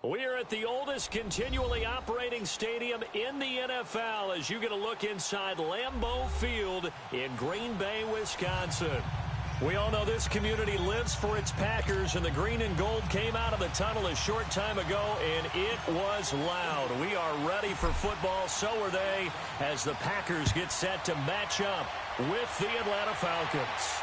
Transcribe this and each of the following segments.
We are at the oldest continually operating stadium in the NFL as you get a look inside Lambeau Field in Green Bay, Wisconsin. We all know this community lives for its Packers, and the green and gold came out of the tunnel a short time ago, and it was loud. We are ready for football, so are they, as the Packers get set to match up with the Atlanta Falcons.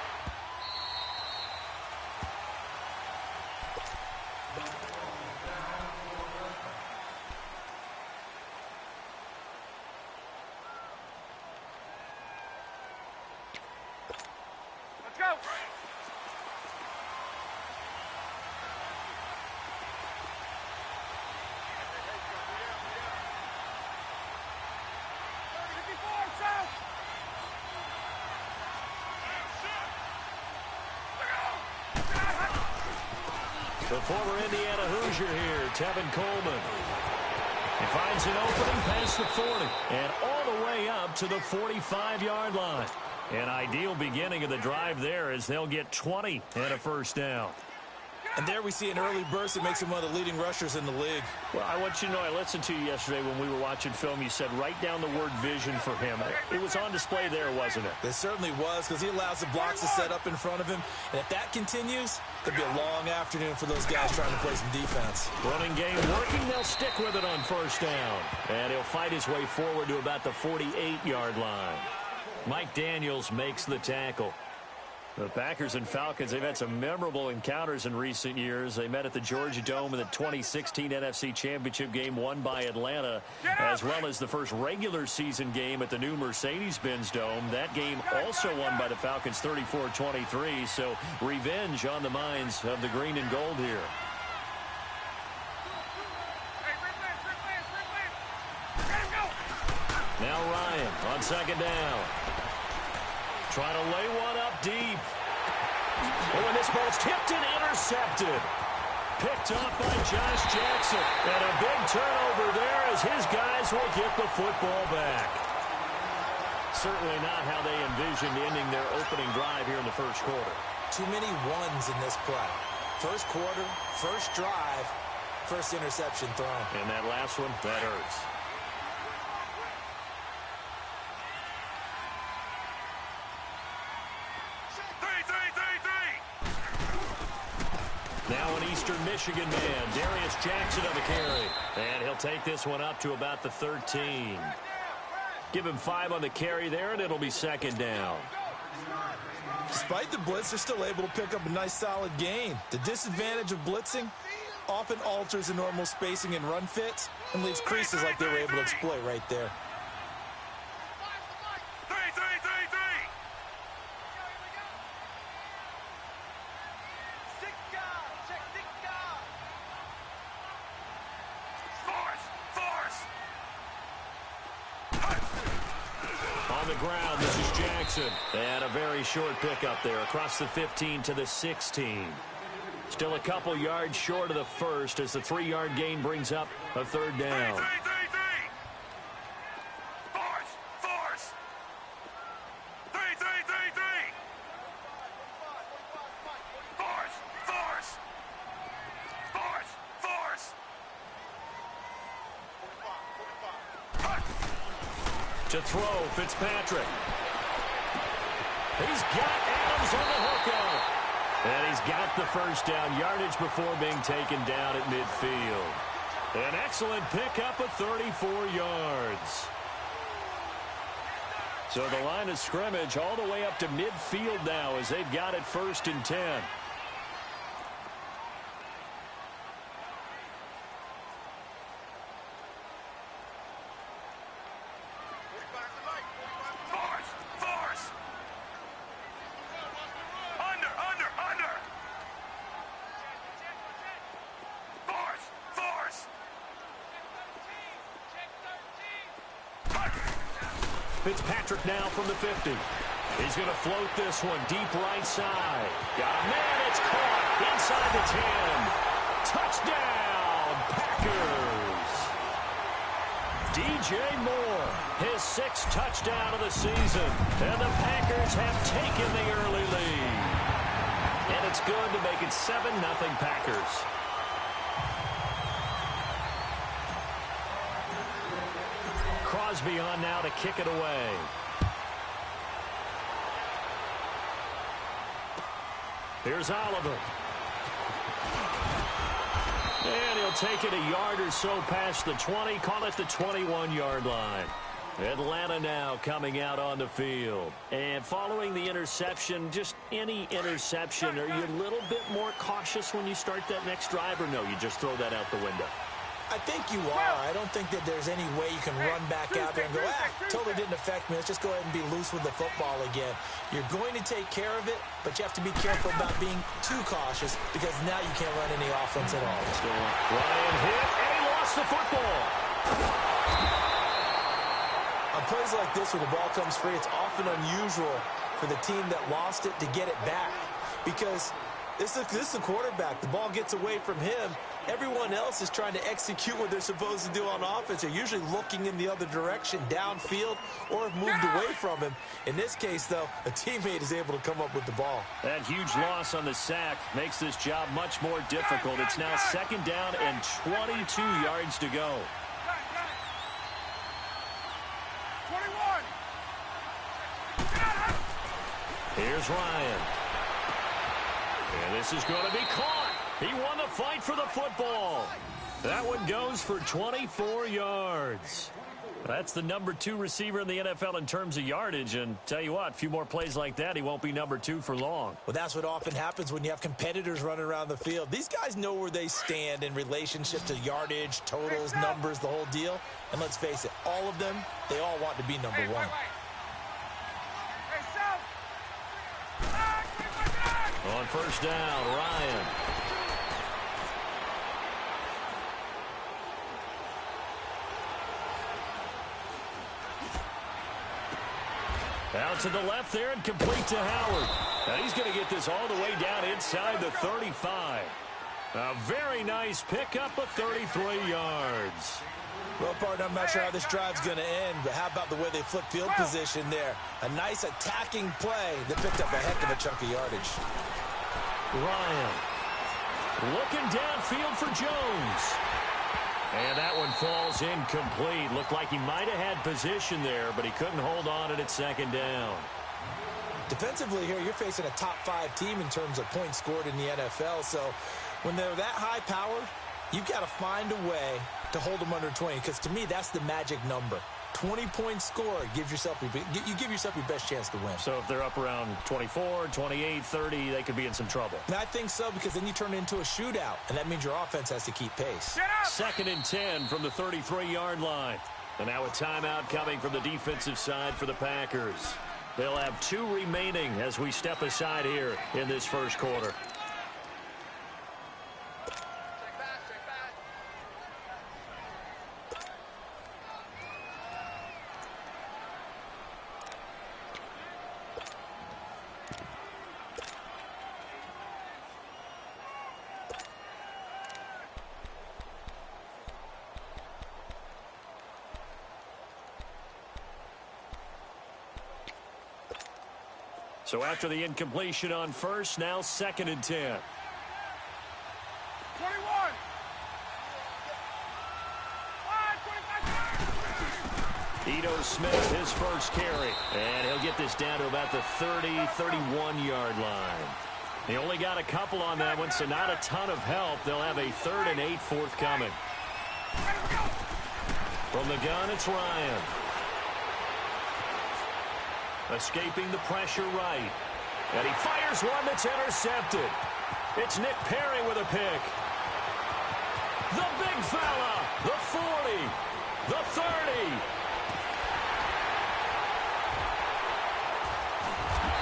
The former Indiana Hoosier here, Tevin Coleman. He finds an opening past the 40 and all the way up to the 45-yard line. An ideal beginning of the drive there as they'll get 20 and a first down. And there we see an early burst that makes him one of the leading rushers in the league. Well, I want you to know, I listened to you yesterday when we were watching film. You said write down the word vision for him. It was on display there, wasn't it? It certainly was, because he allows the blocks to set up in front of him. And if that continues, it'll be a long afternoon for those guys trying to play some defense. Running game working. They'll stick with it on first down. And he'll fight his way forward to about the 48-yard line. Mike Daniels makes the tackle. The Packers and Falcons, they've had some memorable encounters in recent years. They met at the Georgia Dome in the 2016 NFC Championship game won by Atlanta, as well as the first regular season game at the new Mercedes-Benz Dome. That game also won by the Falcons 34-23, so revenge on the minds of the green and gold here. Now Ryan on second down. Trying to lay one up deep. Oh, and this ball's tipped and intercepted. Picked off by Josh Jackson. And a big turnover there as his guys will get the football back. Certainly not how they envisioned ending their opening drive here in the first quarter. Too many ones in this play. First quarter, first drive, first interception thrown. And that last one, that hurts. Now an Eastern Michigan man, Darius Jackson on the carry. And he'll take this one up to about the 13. Give him 5 on the carry there, and it'll be second down. Despite the blitz, they're still able to pick up a nice solid gain. The disadvantage of blitzing often alters the normal spacing and run fits and leaves creases like they were able to exploit right there. On the ground, this is Jackson. And a very short pickup there across the 15 to the 16. Still a couple yards short of the first as the 3-yard gain brings up a third down. To throw, Fitzpatrick. He's got Adams on the hookup. And he's got the first down yardage before being taken down at midfield. An excellent pickup of 34 yards. So the line of scrimmage all the way up to midfield now as they've got it 1st and 10. Fitzpatrick now from the 50. He's going to float this one deep right side. Got a man, it's caught inside the 10. Touchdown, Packers. DJ Moore, his 6th touchdown of the season. And the Packers have taken the early lead. And it's good to make it 7-0 Packers. Crosby on now to kick it away. Here's Oliver. And he'll take it a yard or so past the 20, call it the 21-yard line. Atlanta now coming out on the field. And following the interception, just any interception, are you a little bit more cautious when you start that next drive, or no, you just throw that out the window? I think you are. I don't think that there's any way you can run back out there and go, totally didn't affect me. Let's just go ahead and be loose with the football again. You're going to take care of it, but you have to be careful about being too cautious because now you can't run any offense at all. Ryan hit, and he lost the football. On plays like this where the ball comes free, it's often unusual for the team that lost it to get it back because this is the quarterback. The ball gets away from him. Everyone else is trying to execute what they're supposed to do on offense. They're usually looking in the other direction, downfield, or have moved away from him. In this case, though, a teammate is able to come up with the ball. That huge loss on the sack makes this job much more difficult. It's now 2nd down and 22 yards to go. 21. Here's Ryan. And this is going to be caught. He won the fight for the football. That one goes for 24 yards. That's the number 2 receiver in the NFL in terms of yardage. And tell you what, a few more plays like that, he won't be number 2 for long. Well, that's what often happens when you have competitors running around the field. These guys know where they stand in relationship to yardage, totals, numbers, the whole deal. And let's face it, all of them, they all want to be number 1. On 1st down, Ryan. Out to the left there and complete to Howard. And he's going to get this all the way down inside the 35. A very nice pickup of 33 yards. Well, partner, I'm not sure how this drive's going to end, but how about the way they flip field position there? A nice attacking play that picked up a heck of a chunk of yardage. Ryan looking downfield for Jones. And that one falls incomplete. Looked like he might have had position there, but he couldn't hold on at 2nd down. Defensively here, you're facing a top 5 team in terms of points scored in the NFL. So when they're that high powered, you've got to find a way to hold them under 20, because to me, that's the magic number. 20-point score gives yourself you give yourself your best chance to win. So if they're up around 24, 28, 30, they could be in some trouble. And I think so, because then you turn it into a shootout, and that means your offense has to keep pace. 2nd and 10 from the 33-yard line. And now a timeout coming from the defensive side for the Packers. They'll have 2 remaining as we step aside here in this first quarter. So after the incompletion on 1st, now 2nd and 10. 21. Ito Smith, his first carry. And he'll get this down to about the 30, 31-yard line. He only got a couple on that one, so not a ton of help. They'll have a 3rd and 8 forthcoming. From the gun, it's Ryan. Escaping the pressure right. And he fires one that's intercepted. It's Nick Perry with a pick. The big fella. The 40. The 30.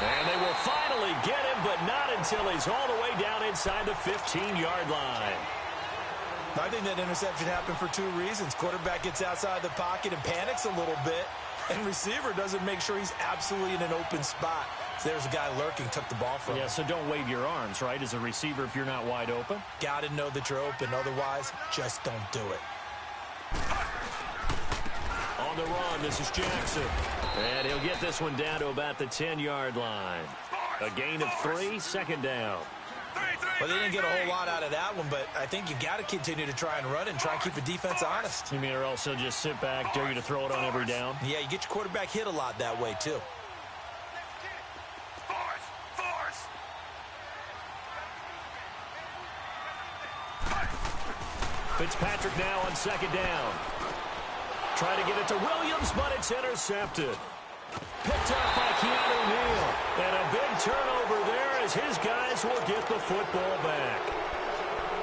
And they will finally get him, but not until he's all the way down inside the 15-yard line. I think that interception happened for 2 reasons. Quarterback gets outside the pocket and panics a little bit, and receiver doesn't make sure he's absolutely in an open spot. So there's a guy lurking, took the ball from him. Yeah, so don't wave your arms, right, as a receiver if you're not wide open. Got to know that you're open. Otherwise, just don't do it. On the run, this is Jackson. And he'll get this one down to about the 10-yard line. A gain of 3, 2nd down. Well, they didn't get a whole lot out of that one, but I think you got to continue to try and run and try and keep the defense honest. You mean or else they'll just sit back, dare you to throw it on every down? Yeah, you get your quarterback hit a lot that way, too. Fitzpatrick now on second down. Try to get it to Williams, but it's intercepted. Picked up by Keanu Neal. And a big turnover there as his guys will get the football back.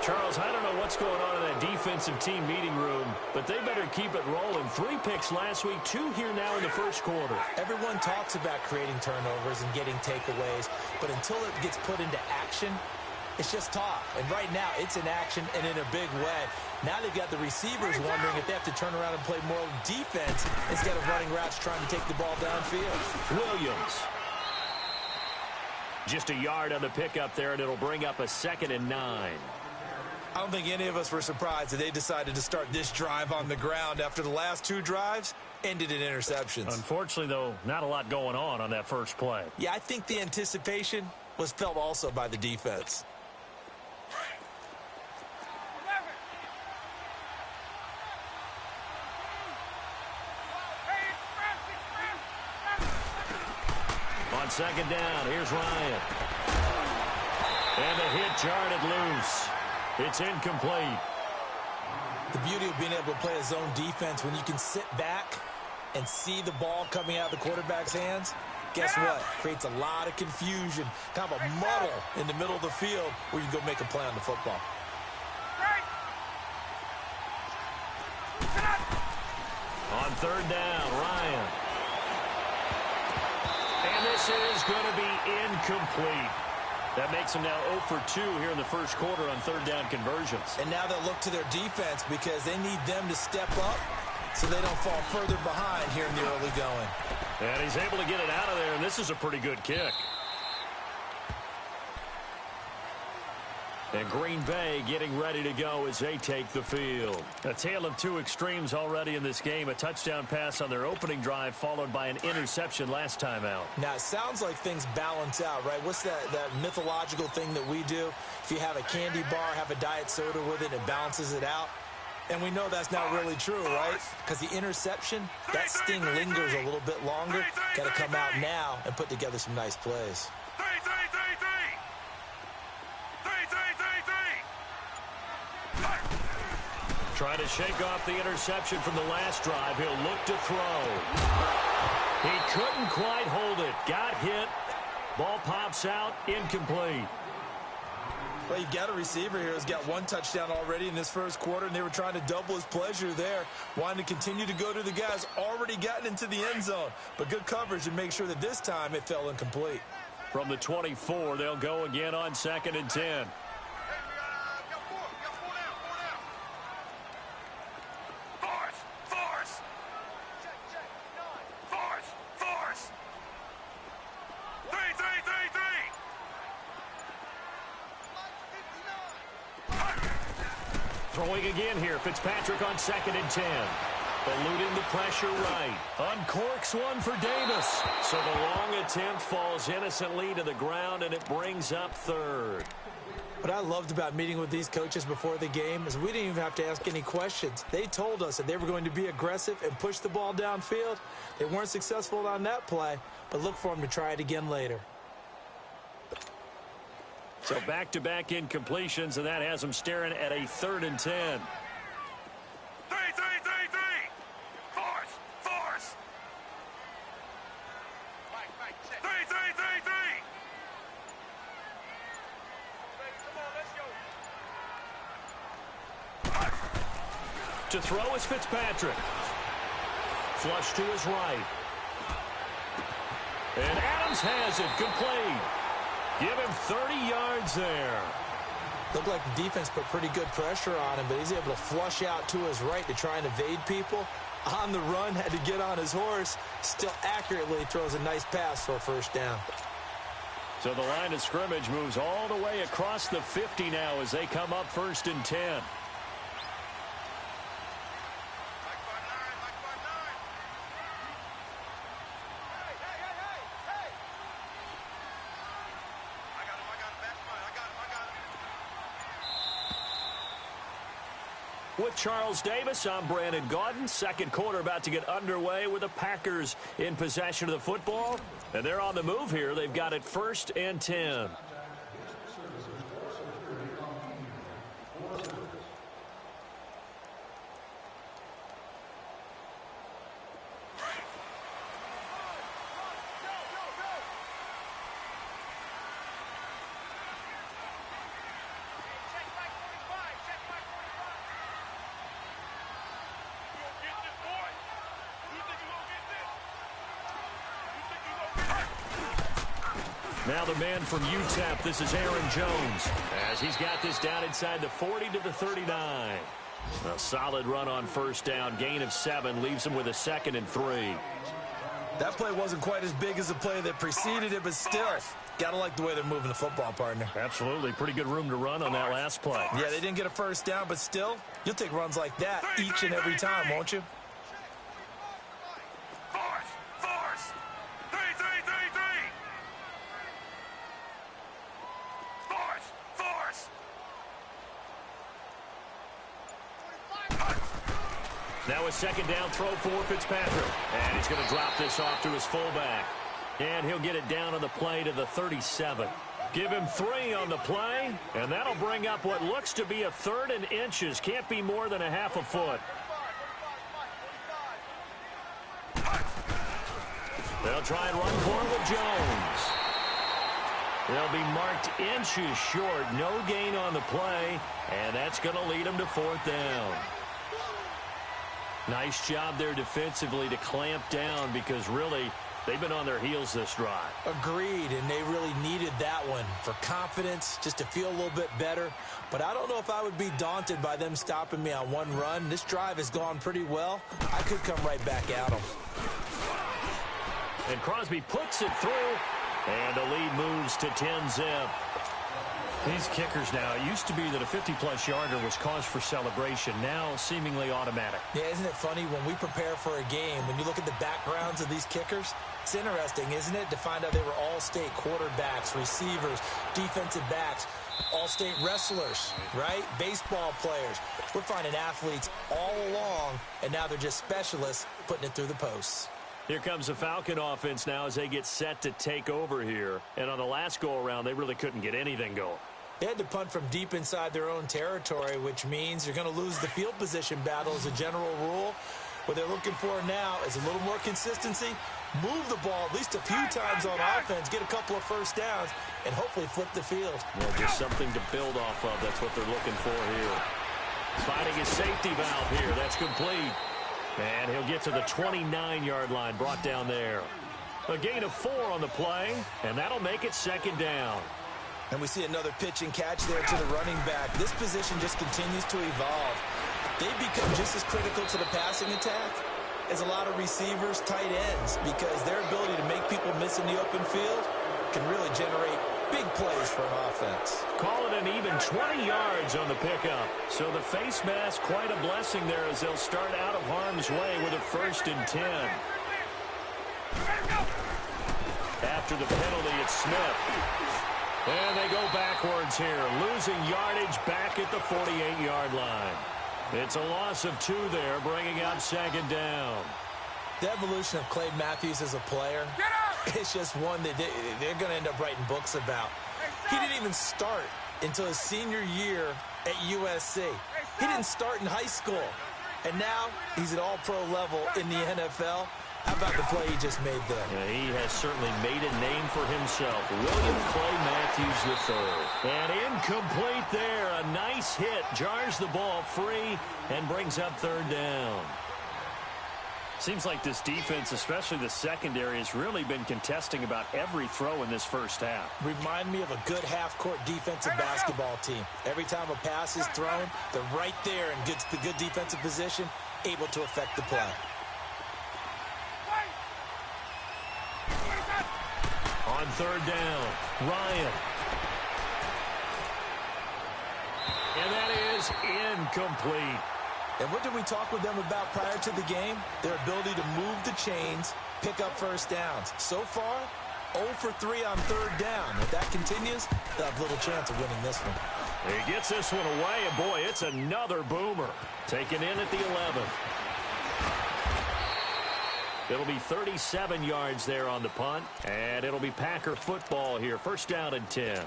Charles, I don't know what's going on in that defensive team meeting room, but they better keep it rolling. 3 picks last week, 2 here now in the first quarter. Everyone talks about creating turnovers and getting takeaways, but until it gets put into action, it's just talk. And right now, it's in action and in a big way. Now they've got the receivers wondering if they have to turn around and play more defense instead of running routes trying to take the ball downfield. Williams. Just a yard on the pickup there, and it'll bring up a 2nd and 9. I don't think any of us were surprised that they decided to start this drive on the ground after the last 2 drives ended in interceptions. Unfortunately, though, not a lot going on that first play. Yeah, I think the anticipation was felt also by the defense. On second down, here's Ryan. And the hit jarred it loose. It's incomplete. The beauty of being able to play a zone defense when you can sit back and see the ball coming out of the quarterback's hands, guess what? Creates a lot of confusion, kind of a muddle in the middle of the field where you can go make a play on the football. On third down, Ryan. And this is going to be incomplete. That makes them now 0 for 2 here in the first quarter on third down conversions. And now they'll look to their defense because they need them to step up so they don't fall further behind here in the early going. And he's able to get it out of there, and this is a pretty good kick. And Green Bay getting ready to go as they take the field. A tale of 2 extremes already in this game. A touchdown pass on their opening drive followed by an interception last time out. Now, it sounds like things balance out, right? What's that mythological thing that we do? If you have a candy bar, have a diet soda with it, it balances it out. And we know that's not really true, right? Because the interception, that sting lingers a little bit longer. Got to come out now and put together some nice plays. Trying to shake off the interception from the last drive. He'll look to throw. He couldn't quite hold it. Got hit. Ball pops out. Incomplete. Well, you've got a receiver here who's got 1 touchdown already in this first quarter, and they were trying to double his pleasure there, wanting to continue to go to the guys already gotten into the end zone. But good coverage and make sure that this time it fell incomplete. From the 24, they'll go again on 2nd and 10. Throwing again here, Fitzpatrick on 2nd and 10. Eluding the pressure right. Uncorks one for Davis. So the long attempt falls innocently to the ground, and it brings up 3rd. What I loved about meeting with these coaches before the game is we didn't even have to ask any questions. They told us that they were going to be aggressive and push the ball downfield. They weren't successful on that play, but look for them to try it again later. So back-to-back incompletions, and that has them staring at a 3rd and 10. To throw is Fitzpatrick. Flush to his right. And Adams has it, complete. Give him 30 yards there. Looked like the defense put pretty good pressure on him, but he's able to flush out to his right to try and evade people. On the run, had to get on his horse. Still accurately throws a nice pass for a first down. So the line of scrimmage moves all the way across the 50 now as they come up 1st and 10. With Charles Davis, I'm Brandon Gaudin. Second quarter about to get underway with the Packers in possession of the football. And they're on the move here. They've got it 1st and 10. Now the man from UTEP, this is Aaron Jones, as he's got this down inside the 40 to the 39. A solid run on 1st down, gain of 7, leaves him with a 2nd and 3. That play wasn't quite as big as the play that preceded it, but still, got to like the way they're moving the football, partner. Absolutely. Pretty good room to run on that last play. Yeah, they didn't get a 1st down, but still, you'll take runs like that each and every time, won't you? Now a 2nd down throw for Fitzpatrick. And he's going to drop this off to his fullback. And he'll get it down on the play to the 37. Give him 3 on the play, and that'll bring up what looks to be a 3rd and inches. Can't be more than a half a foot. They'll try and run for it with Jones. They'll be marked inches short. No gain on the play, and that's going to lead them to 4th down. Nice job there defensively to clamp down because really they've been on their heels this drive. Agreed, and they really needed that one for confidence, just to feel a little bit better. But I don't know if I would be daunted by them stopping me on one run. This drive has gone pretty well. I could come right back at them. And Crosby puts it through, and the lead moves to 10-zip. These kickers now, it used to be that a 50-plus yarder was cause for celebration. Now seemingly automatic. Yeah, isn't it funny when we prepare for a game, when you look at the backgrounds of these kickers, it's interesting, isn't it, to find out they were all-state quarterbacks, receivers, defensive backs, all-state wrestlers, right? Baseball players. We're finding athletes all along, and now they're just specialists putting it through the posts. Here comes the Falcon offense now as they get set to take over here. And on the last go-around, they really couldn't get anything going. They had to punt from deep inside their own territory, which means you're going to lose the field position battle as a general rule. What they're looking for now is a little more consistency, move the ball at least a few times on offense, get a couple of 1st downs, and hopefully flip the field. Well, just something to build off of. That's what they're looking for here. Finding his safety valve here. That's complete. And he'll get to the 29-yard line, brought down there. A gain of 4 on the play, and that'll make it 2nd down. And we see another pitch and catch there to the running back. This position just continues to evolve. They become just as critical to the passing attack as a lot of receivers, tight ends, because their ability to make people miss in the open field can really generate big plays for an offense. Call it an even 20 yards on the pickup. So the face mask, quite a blessing there as they'll start out of harm's way with a 1st and 10. After the penalty, it's Smith. And they go backwards here, losing yardage back at the 48-yard line. It's a loss of 2 there, bringing up 2nd down. The evolution of Clay Matthews as a player, it's just one that they're going to end up writing books about. He didn't even start until his senior year at USC. He didn't start in high school. And now he's at all-pro level in the NFL. How about the play he just made there? Yeah, he has certainly made a name for himself. William Clay Matthews III. And incomplete there. A nice hit. Jars the ball free and brings up 3rd down. Seems like this defense, especially the secondary, has really been contesting about every throw in this 1st half. Remind me of a good half-court defensive basketball team. Every time a pass is thrown, they're right there in the good defensive position, able to affect the play. On 3rd down, Ryan. And that is incomplete. And what did we talk with them about prior to the game? Their ability to move the chains, pick up 1st downs. So far, 0 for 3 on 3rd down. If that continues, they'll have little chance of winning this one. He gets this one away, and boy, it's another boomer. Taken in at the 11. It'll be 37 yards there on the punt, and it'll be Packer football here. First down and 10.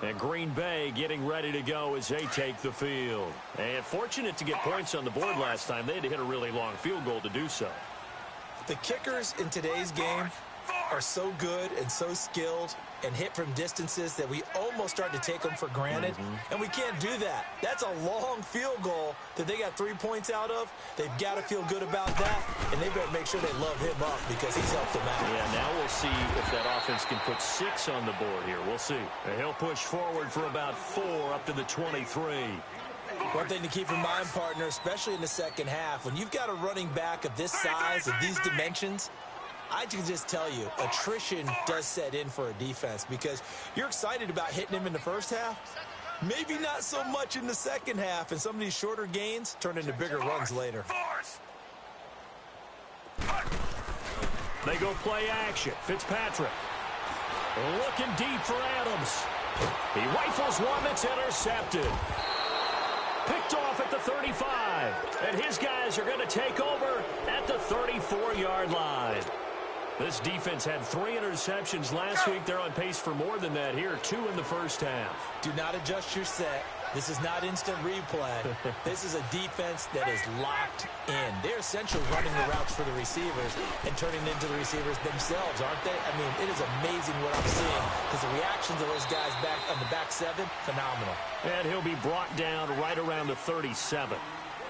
And Green Bay getting ready to go as they take the field. And fortunate to get points on the board last time. They had to hit a really long field goal to do so. The kickers in today's game are so good and so skilled and hit from distances that we almost start to take them for granted. And we can't do that. That's a long field goal that they got 3 points out of. They've got to feel good about that, and they better make sure they love him up because he's helped them out. Yeah, now we'll see if that offense can put 6 on the board here. We'll see. And he'll push forward for about 4 up to the 23. One thing to keep in mind, partner, especially in the second half, when you've got a running back of this size, of these dimensions, I can just tell you, attrition does set in for a defense because you're excited about hitting him in the first half. Maybe not so much in the second half, and some of these shorter gains turn into bigger runs later. They go play action. Fitzpatrick looking deep for Adams. He rifles one that's intercepted. Picked off at the 35. And his guys are going to take over at the 34-yard line. This defense had 3 interceptions last week. They're on pace for more than that here, 2 in the first half. Do not adjust your set. This is not instant replay. This is a defense that is locked in. They're essentially running the routes for the receivers and turning into the receivers themselves, aren't they? I mean, it is amazing what I'm seeing because the reactions of those guys back on the back 7, phenomenal. And he'll be brought down right around the 37.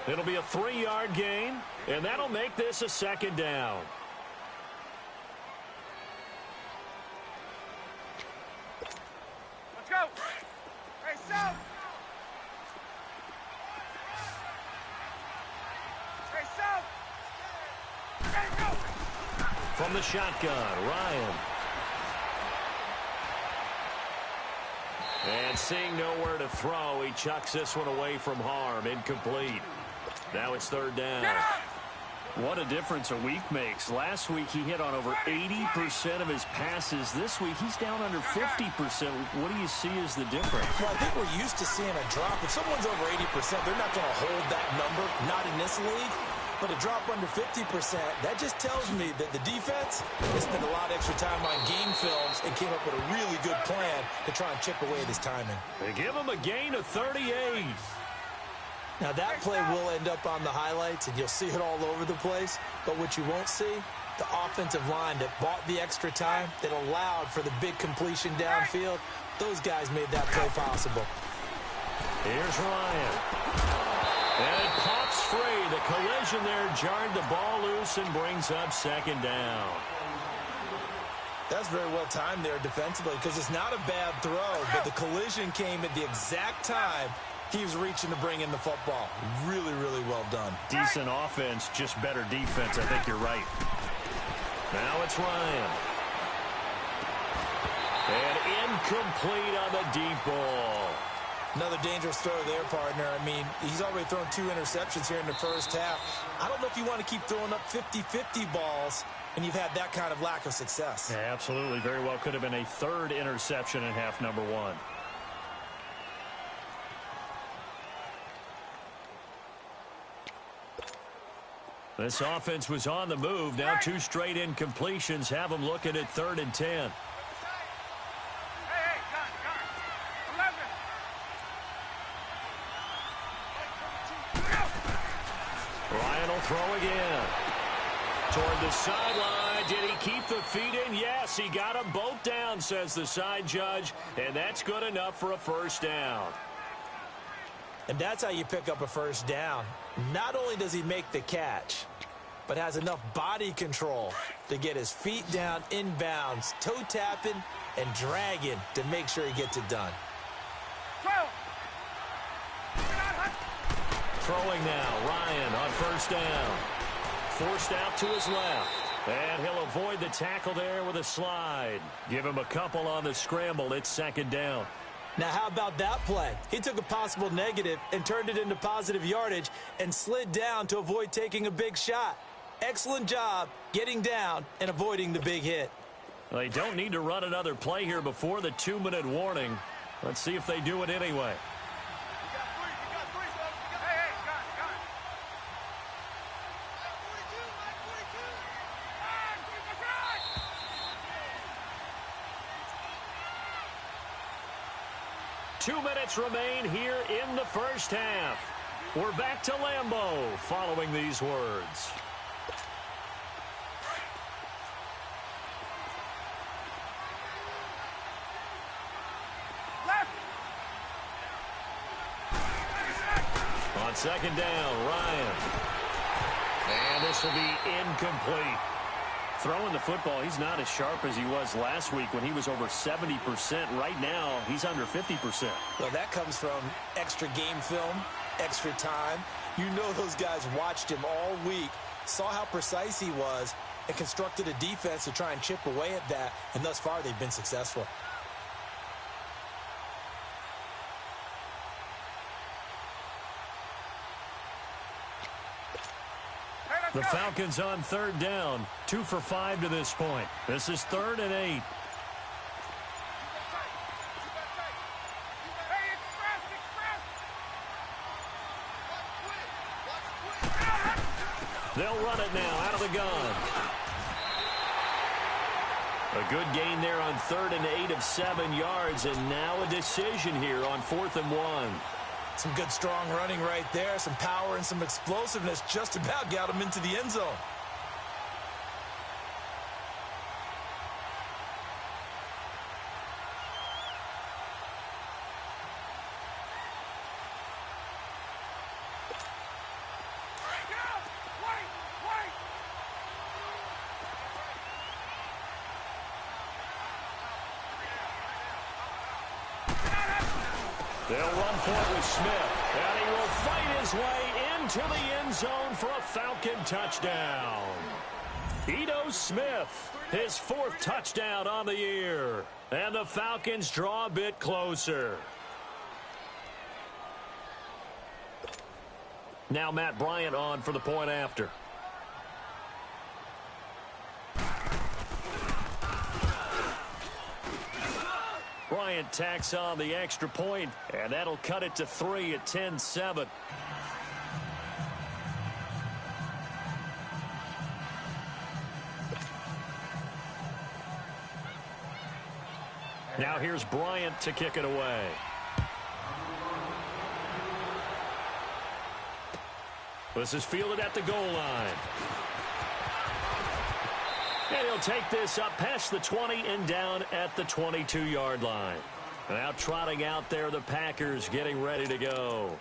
It'll be a 3-yard gain, and that'll make this a second down. Let's go. Hey, South. Hey, South. Hey, go. From the shotgun, Ryan. And seeing nowhere to throw, he chucks this one away from harm. Incomplete. Now it's third down. What a difference a week makes. Last week he hit on over 80% of his passes. This week he's down under 50%. What do you see as the difference? Well, I think we're used to seeing a drop. If someone's over 80%, they're not going to hold that number, not in this league. But a drop under 50%, that just tells me that the defense has spent a lot of extra time on game films and came up with a really good plan to try and chip away at his timing. They give him a gain of 38. Now, that play will end up on the highlights, and you'll see it all over the place. But what you won't see, the offensive line that bought the extra time, that allowed for the big completion downfield, those guys made that play possible. Here's Ryan. And it pops free. The collision there jarred the ball loose and brings up second down. That's very well timed there defensively because it's not a bad throw, but the collision came at the exact time he was reaching to bring in the football. Really, really well done. Decent offense, just better defense. I think you're right. Now it's Ryan. And incomplete on the deep ball. Another dangerous throw there, partner. I mean, he's already thrown 2 interceptions here in the first half. I don't know if you want to keep throwing up 50-50 balls and you've had that kind of lack of success. Yeah, absolutely. Very well could have been a 3rd interception in half number 1. This offense was on the move. Now 2 straight incompletions have them looking at 3rd and 10. Ryan will throw again. Toward the sideline. Did he keep the feet in? Yes, he got them both down, says the side judge. And that's good enough for a first down. And that's how you pick up a first down. Not only does he make the catch, but has enough body control to get his feet down inbounds, toe tapping and dragging to make sure he gets it done. Throwing now, Ryan on first down. Forced out to his left. And he'll avoid the tackle there with a slide. Give him a couple on the scramble. It's second down. Now, how about that play? He took a possible negative and turned it into positive yardage and slid down to avoid taking a big shot. Excellent job getting down and avoiding the big hit. They don't need to run another play here before the 2-minute warning. Let's see if they do it anyway. 2 minutes remain here in the first half. We're back to Lambeau following these words. On second down, Ryan. And this will be incomplete. Throwing the football, he's not as sharp as he was last week when he was over 70%. Right now, he's under 50%. Well, that comes from extra game film, extra time. You know those guys watched him all week, saw how precise he was, and constructed a defense to try and chip away at that, and thus far they've been successful. The Falcons on third down, 2 for 5 to this point. This is 3rd and 8. They'll run it now out of the gun. A good gain there on 3rd and 8 of 7 yards, and now a decision here on 4th and 1. Some good, strong running right there. Some power and some explosiveness just about got him into the end zone. They'll run for it with Smith, and he will fight his way into the end zone for a Falcon touchdown. Ito Smith, his 4th touchdown on the year, and the Falcons draw a bit closer. Now Matt Bryant on for the point after. Bryant tacks on the extra point, and that'll cut it to 3 at 10-7. Now here's Bryant to kick it away. This is fielded at the goal line. And he'll take this up past the 20 and down at the 22-yard line. Now trotting out there, the Packers getting ready to go.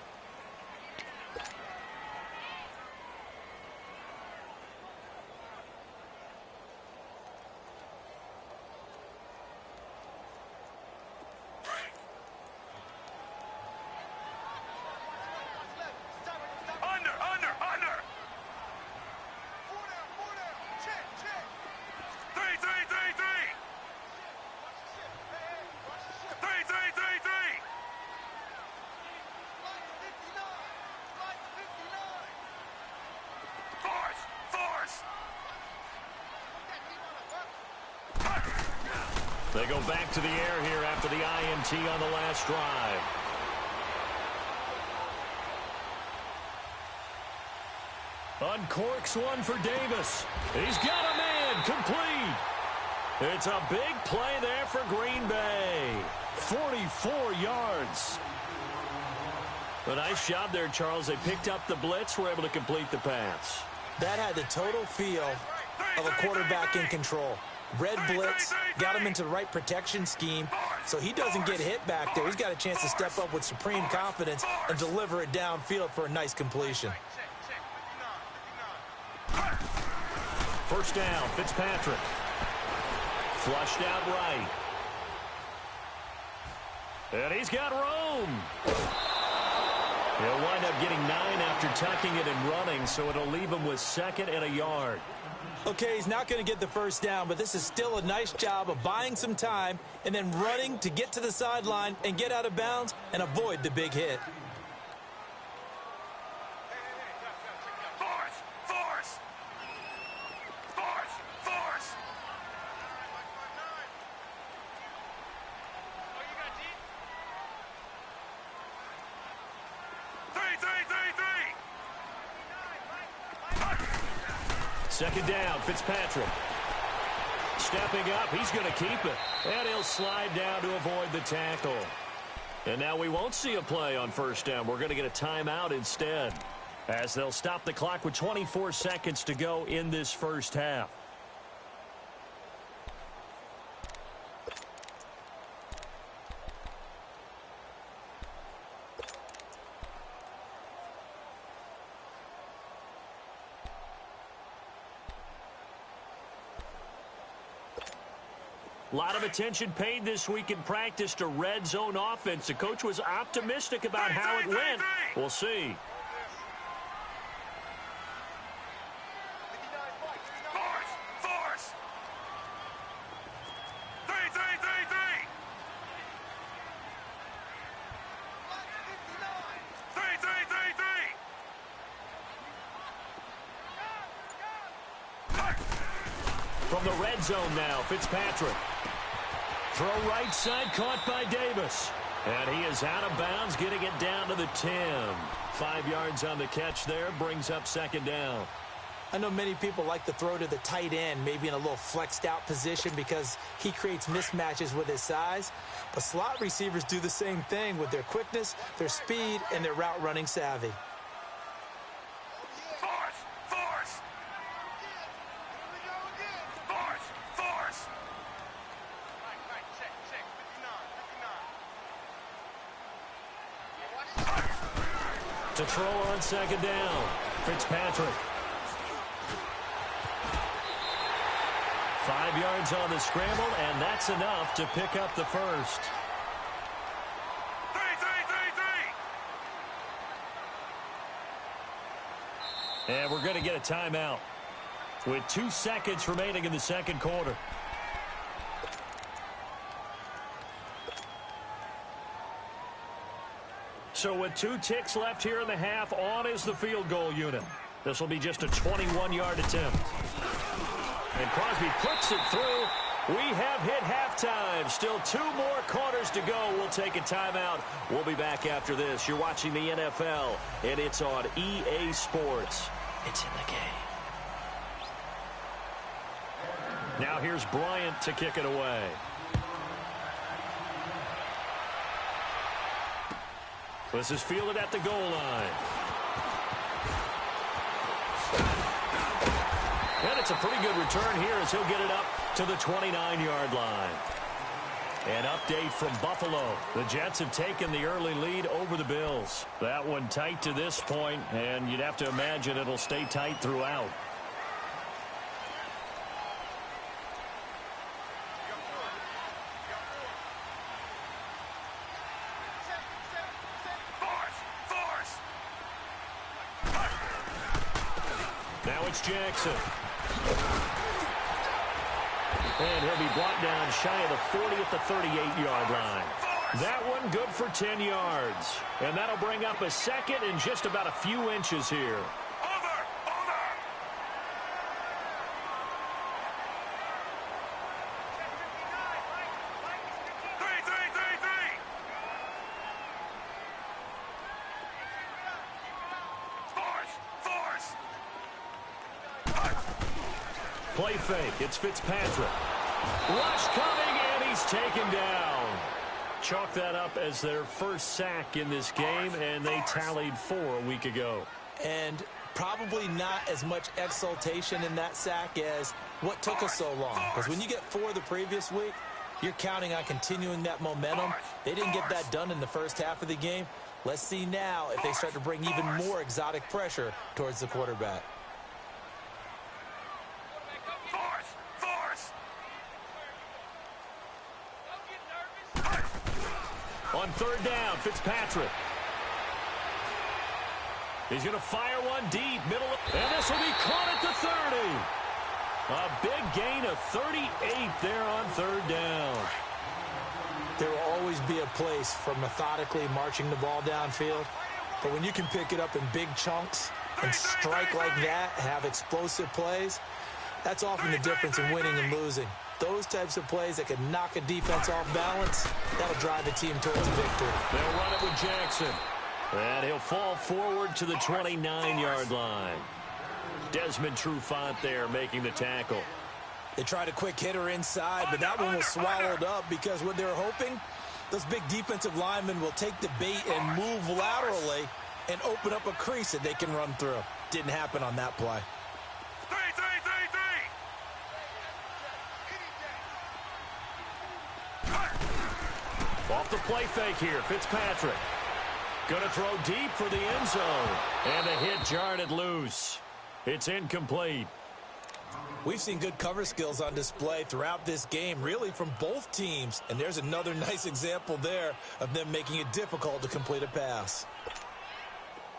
They go back to the air here after the INT on the last drive. Uncorks one for Davis. He's got a man complete. It's a big play there for Green Bay. 44 yards. A nice job there, Charles. They picked up the blitz, were able to complete the pass. That had the total feel of a quarterback in control. Red blitz, got him into the right protection scheme, so he doesn't get hit back there. He's got a chance to step up with supreme confidence and deliver it downfield for a nice completion. First down, Fitzpatrick. Flushed out right. And he's got room. He'll wind up getting 9 after tucking it and running, so it'll leave him with 2nd and a yard. Okay, he's not going to get the first down, but this is still a nice job of buying some time and then running to get to the sideline and get out of bounds and avoid the big hit. Second down, Fitzpatrick. Stepping up, he's going to keep it. And he'll slide down to avoid the tackle. And now we won't see a play on first down. We're going to get a timeout instead, as they'll stop the clock with 24 seconds to go in this first half. A lot of attention paid this week in practice to red zone offense. The coach was optimistic about how it went. We'll see. Force! 3. 3. From the red zone now, Fitzpatrick. Throw right side, caught by Davis. And he is out of bounds, getting it down to the 10. 5 yards on the catch there, brings up second down. I know many people like to throw to the tight end, maybe in a little flexed out position because he creates mismatches with his size. But slot receivers do the same thing with their quickness, their speed, and their route running savvy. To throw on second down, Fitzpatrick. 5 yards on the scramble, and that's enough to pick up the first. 3. And we're going to get a timeout with 2 seconds remaining in the second quarter. So with 2 ticks left here in the half, on is the field goal unit. This will be just a 21-yard attempt. And Crosby puts it through. We have hit halftime. Still 2 more quarters to go. We'll take a timeout. We'll be back after this. You're watching the NFL, and it's on EA Sports. It's in the game. Now here's Bryant to kick it away. This is fielded at the goal line. And it's a pretty good return here as he'll get it up to the 29-yard line. An update from Buffalo. The Jets have taken the early lead over the Bills. That one tight to this point, and you'd have to imagine it'll stay tight throughout. Now it's Jackson. And he'll be brought down shy of the 40 at the 38-yard line. That one good for 10 yards. And that'll bring up a second and just about a few inches here. Play fake. It's Fitzpatrick. Rush coming, and he's taken down. Chalk that up as their first sack in this game, and they tallied 4 a week ago. And probably not as much exultation in that sack as what took us so long. Because when you get 4 the previous week, you're counting on continuing that momentum. They didn't get that done in the first half of the game. Let's see now if they start to bring even more exotic pressure towards the quarterback. On third down, Fitzpatrick. He's going to fire one deep, middle, and this will be caught at the 30. A big gain of 38 there on third down. There will always be a place for methodically marching the ball downfield, but when you can pick it up in big chunks and strike like that, have explosive plays, that's often the difference in winning and losing. Those types of plays that can knock a defense off balance, that'll drive the team towards a victory. They'll run it with Jackson. And he'll fall forward to the 29-yard line. Desmond Trufant there making the tackle. They tried a quick hitter inside, but that one was swallowed up because what they were hoping Those big defensive linemen will take the bait and move laterally and open up a crease that they can run through. Didn't happen on that play. Three. Off the play fake here, Fitzpatrick. Going to throw deep for the end zone. And the hit jarred it loose. It's incomplete. We've seen good cover skills on display throughout this game, really from both teams. And there's another nice example there of them making it difficult to complete a pass.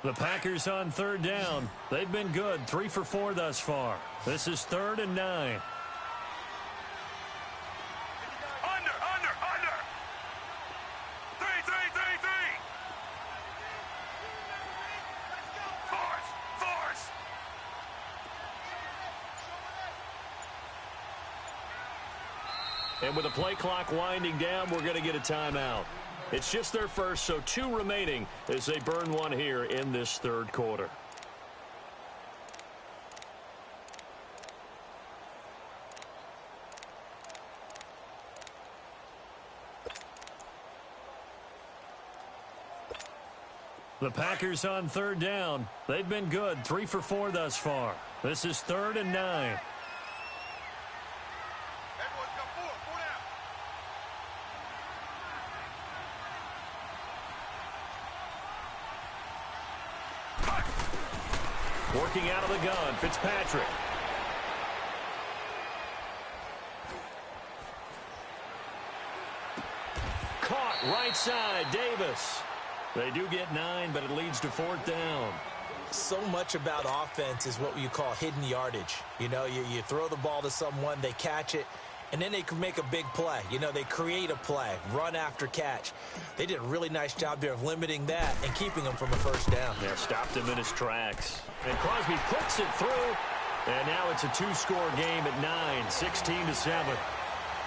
The Packers on third down. They've been good, 3 for 4 thus far. This is 3rd and 9. Under. 3. Force. And with the play clock winding down, we're going to get a timeout. It's just their first, so 2 remaining as they burn one here in this third quarter. The Packers on third down. They've been good, 3 for 4 thus far. This is 3rd and 9. Everyone's got 4 down. Working out of the gun, Fitzpatrick. Caught right side, Davis. They do get 9, but it leads to 4th down. So much about offense is what you call hidden yardage. You know, you throw the ball to someone, they catch it, and then they can make a big play. You know, they create a play, run after catch. They did a really nice job there of limiting that and keeping them from a first down. Yeah, stopped him in his tracks. And Crosby puts it through, and now it's a 2-score game at 9, 16-7.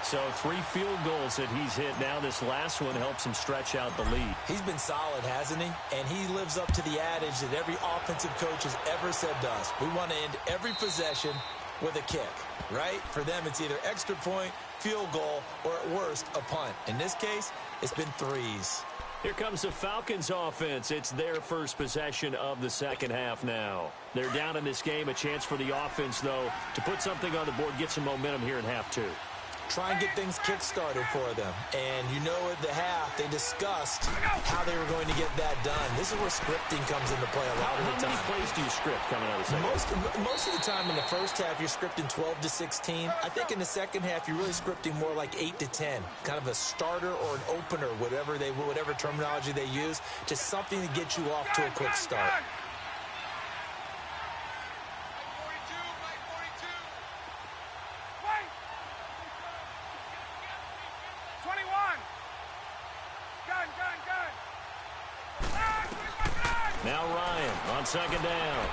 So 3 field goals that he's hit. Now this last one helps him stretch out the lead. He's been solid, hasn't he? And he lives up to the adage that every offensive coach has ever said to us. We want to end every possession with a kick, right? For them, it's either extra point, field goal, or at worst, a punt. In this case, it's been 3s. Here comes the Falcons offense. It's their first possession of the second half now. They're down in this game. A chance for the offense, though, to put something on the board, get some momentum here in half 2. Try and get things kick-started for them. And you know at the half, they discussed how they were going to get that done. This is where scripting comes into play a lot of the time. How many plays do you script coming out of the second? Most of the time in the first half, you're scripting 12 to 16. I think in the second half, you're really scripting more like 8 to 10. Kind of a starter or an opener, whatever terminology they use. Just something to get you off to a quick start. Now Ryan on second down.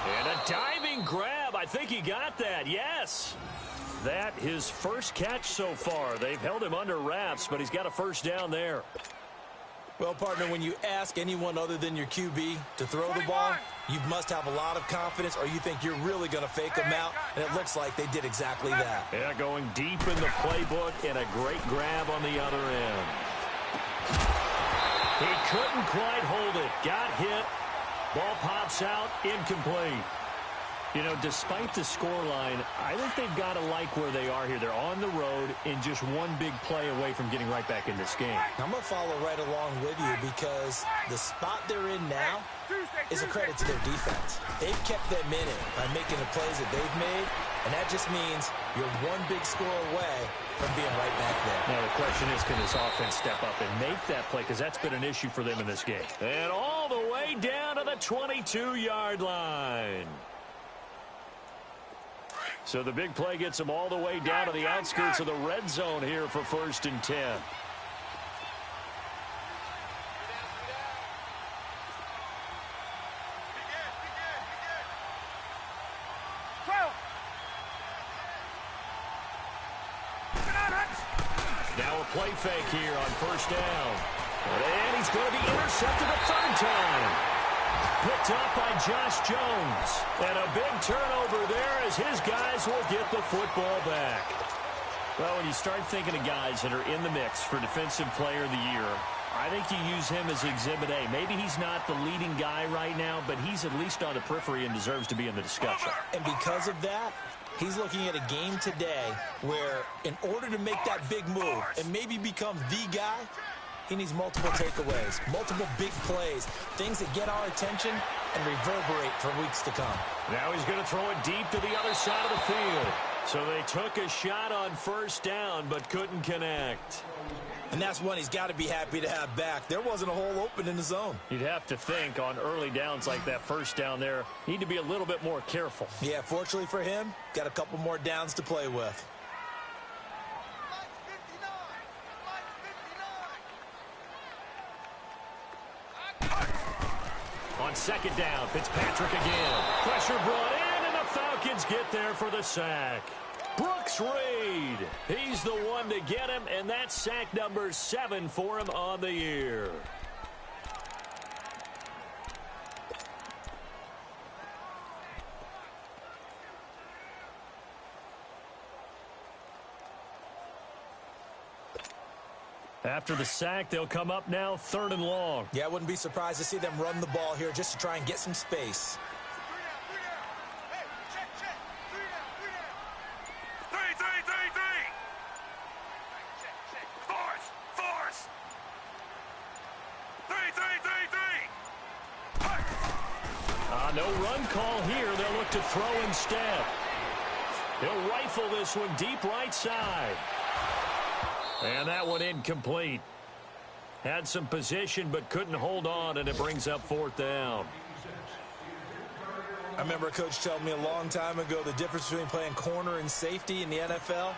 And a diving grab. I think he got that. Yes. That his first catch so far. They've held him under wraps, but he's got a first down there. Well, partner, when you ask anyone other than your QB to throw the ball, you must have a lot of confidence, or you think you're really going to fake them out, and it looks like they did exactly that. Yeah, going deep in the playbook and a great grab on the other end. He couldn't quite hold it. Got hit. Ball pops out. Incomplete. You know, despite the scoreline, I think they've got to like where they are here. They're on the road and just one big play away from getting right back in this game. I'm going to follow right along with you because the spot they're in now is a credit to their defense. They've kept them in it by making the plays that they've made, and that just means you're one big score away from being right back there. Now, the question is, can this offense step up and make that play? Because that's been an issue for them in this game. And all the way down to the 22-yard line. So the big play gets them all the way down to the outskirts of the red zone here for 1st and 10. Now a play fake here on 1st down. And he's going to be intercepted a 3rd time. Picked up by Josh Jones. And a big turnover there as his guys will get the football back. Well, when you start thinking of guys that are in the mix for Defensive Player of the Year, I think you use him as Exhibit A. Maybe he's not the leading guy right now, but he's at least on the periphery and deserves to be in the discussion. And because of that, he's looking at a game today where in order to make that big move and maybe become the guy, he needs multiple takeaways, multiple big plays, things that get our attention and reverberate for weeks to come. Now he's going to throw it deep to the other side of the field. So they took a shot on first down but couldn't connect. And that's one he's got to be happy to have back. There wasn't a hole open in the zone. You'd have to think on early downs like that first down there, need to be a little bit more careful. Yeah, fortunately for him, got a couple more downs to play with. On second down, Fitzpatrick again. Pressure brought in, and the Falcons get there for the sack. Brooks Reed, he's the one to get him, and that's sack number 7 for him on the year. After the sack, they'll come up now 3rd and long. Yeah, I wouldn't be surprised to see them run the ball here just to try and get some space. No run call here. They'll look to throw instead. He'll rifle this one deep right side. And that one incomplete. Had some position but couldn't hold on, and it brings up 4th down. I remember a coach telling me a long time ago the difference between playing corner and safety in the NFL.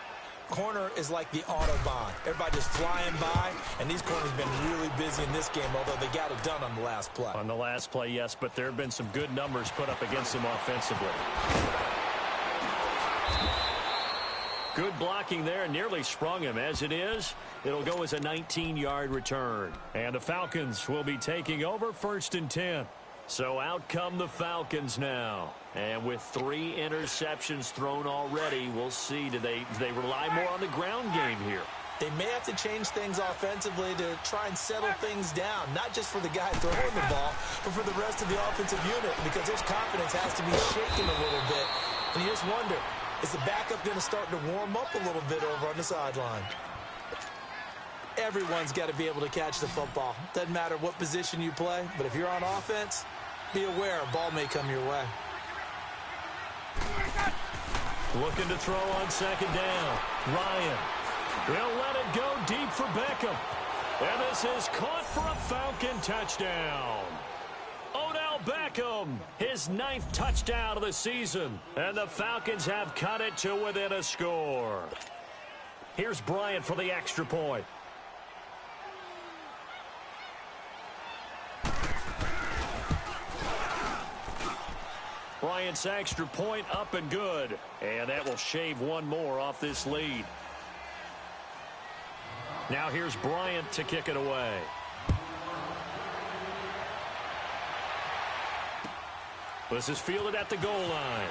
Corner is like the Autobahn. Everybody just flying by, and these corners have been really busy in this game, although they got it done on the last play. On the last play, yes, but there have been some good numbers put up against them offensively. Good blocking there, nearly sprung him. As it is, it'll go as a 19-yard return. And the Falcons will be taking over 1st and 10. So out come the Falcons now. And with 3 interceptions thrown already, we'll see. Do they rely more on the ground game here? They may have to change things offensively to try and settle things down, not just for the guy throwing the ball, but for the rest of the offensive unit, because his confidence has to be shaken a little bit. And you just wonder, is the backup going to start to warm up a little bit over on the sideline? Everyone's got to be able to catch the football. Doesn't matter what position you play, but if you're on offense, be aware a ball may come your way. Looking to throw on 2nd down. Ryan. They'll let it go deep for Beckham. And this is caught for a Falcon touchdown. Odell Beckham, his 9th touchdown of the season. And the Falcons have cut it to within a score. Here's Bryant for the extra point. Bryant's extra point up and good. And that will shave one more off this lead. Now here's Bryant to kick it away. This is fielded at the goal line.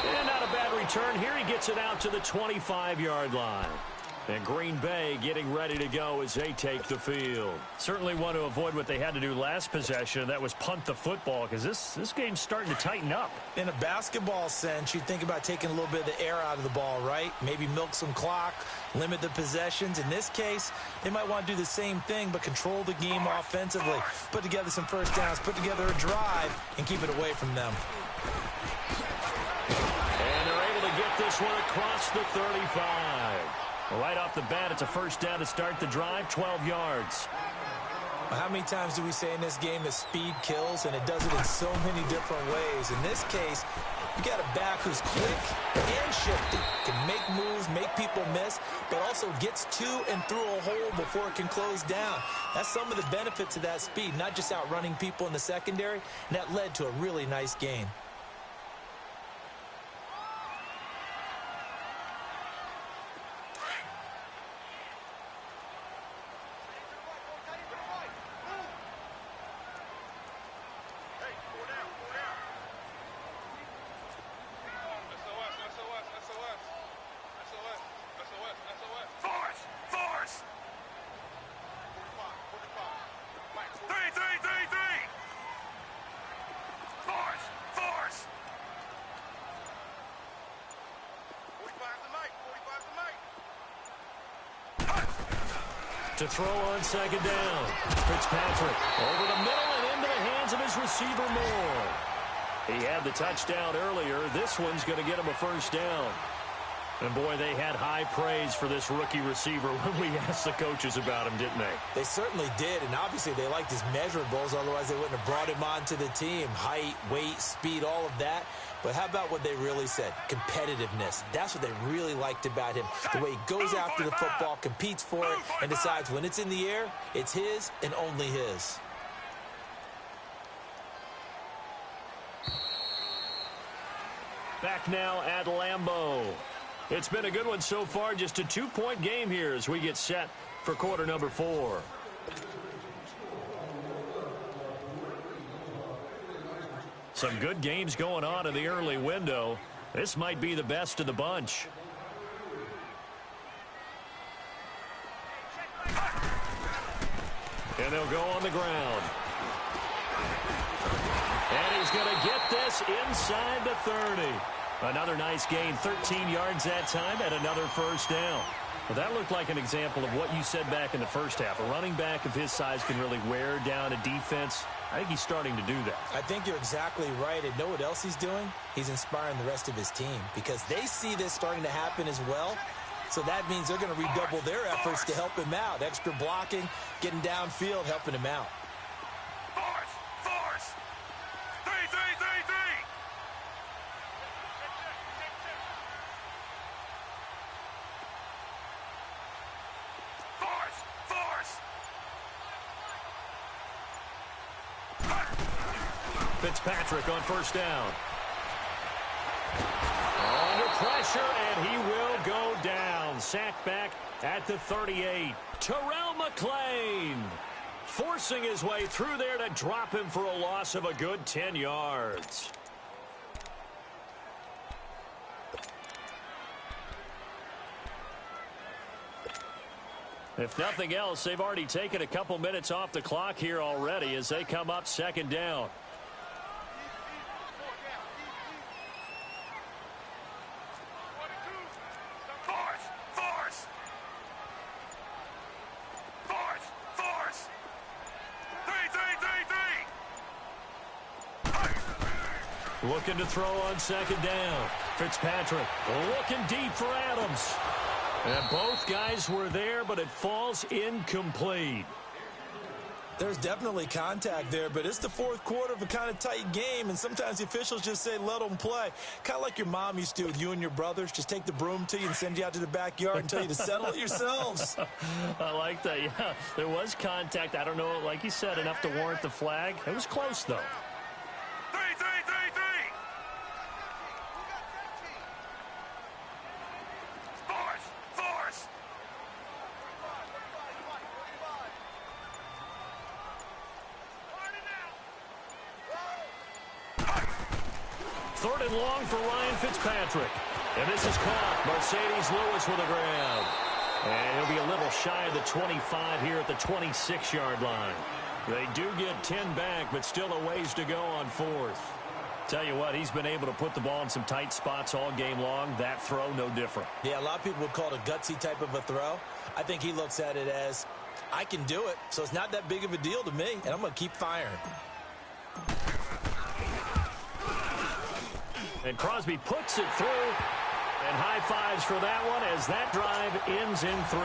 And not a bad return here. He gets it out to the 25-yard line. And Green Bay getting ready to go as they take the field. Certainly want to avoid what they had to do last possession, and that was punt the football, because this game's starting to tighten up. In a basketball sense, you think about taking a little bit of the air out of the ball, right? Maybe milk some clock, limit the possessions. In this case, they might want to do the same thing, but control the game offensively. Put together some first downs, put together a drive, and keep it away from them. And they're able to get this one across the 35. Right off the bat, it's a first down to start the drive, 12 yards. How many times do we say in this game that speed kills, and it does it in so many different ways? In this case, you got a back who's quick and shifty, can make moves, make people miss, but also gets to and through a hole before it can close down. That's some of the benefits of that speed, not just outrunning people in the secondary, and that led to a really nice game. To throw on second down. Fitzpatrick over the middle and into the hands of his receiver Moore. He had the touchdown earlier. This one's going to get him a first down. And, boy, they had high praise for this rookie receiver when we asked the coaches about him, didn't they? They certainly did, and obviously they liked his measurables. Otherwise, they wouldn't have brought him onto the team. Height, weight, speed, all of that. But how about what they really said? Competitiveness. That's what they really liked about him. The way he goes after the football, competes for it, and decides when it's in the air, it's his and only his. Back now at Lambeau. It's been a good one so far. Just a 2-point game here as we get set for quarter number 4. Some good games going on in the early window. This might be the best of the bunch. And they'll go on the ground. And he's going to get this inside the 30. Another nice gain, 13 yards that time, and another first down. Well, that looked like an example of what you said back in the first half. A running back of his size can really wear down a defense. I think he's starting to do that. I think you're exactly right. And know what else he's doing? He's inspiring the rest of his team because they see this starting to happen as well. So that means they're going to redouble their efforts to help him out. Extra blocking, getting downfield, helping him out. Force! Three! Fitzpatrick on first down. Under pressure, and he will go down. Sacked back at the 38. Terrell McClain forcing his way through there to drop him for a loss of a good 10 yards. If nothing else, they've already taken a couple minutes off the clock here already as they come up second down. Force! Three! Looking to throw on second down. Fitzpatrick looking deep for Adams. And both guys were there, but it falls incomplete. There's definitely contact there, but it's the fourth quarter of a kind of tight game, and sometimes the officials just say, let them play. Kind of like your mom used to with you and your brothers. Just take the broom to you and send you out to the backyard and tell you to settle it yourselves. I like that. Yeah, there was contact. I don't know, like you said, enough to warrant the flag. It was close, though. Three! Force! 3rd and long for Ryan Fitzpatrick. And this is caught. Mercedes Lewis with a grab. And he'll be a little shy of the 25 here at the 26-yard line. They do get 10 back, but still a ways to go on 4th. Tell you what, he's been able to put the ball in some tight spots all game long. That throw, no different. Yeah, a lot of people would call it a gutsy type of a throw. I think he looks at it as, I can do it, so it's not that big of a deal to me, and I'm going to keep firing. And Crosby puts it through. And high fives for that one as that drive ends in 3.